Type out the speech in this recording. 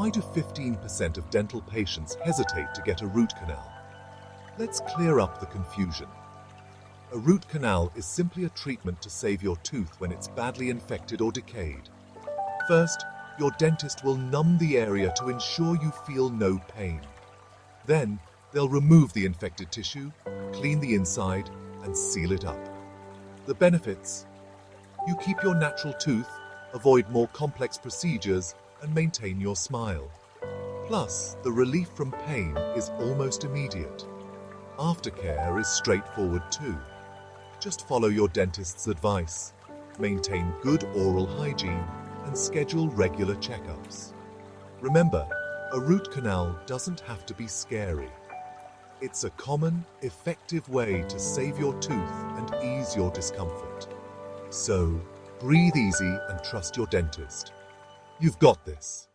why do 15% of dental patients hesitate to get a root canal? Let's clear up the confusion. A root canal is simply a treatment to save your tooth when it's badly infected or decayed. First, your dentist will numb the area to ensure you feel no pain. Then, they'll remove the infected tissue, clean the inside, and seal it up. The benefits: you keep your natural tooth, avoid more complex procedures, and maintain your smile. Plus, the relief from pain is almost immediate. Aftercare is straightforward too. Just follow your dentist's advice, maintain good oral hygiene, and schedule regular checkups. Remember, a root canal doesn't have to be scary. It's a common, effective way to save your tooth and ease your discomfort. So, breathe easy and trust your dentist. You've got this.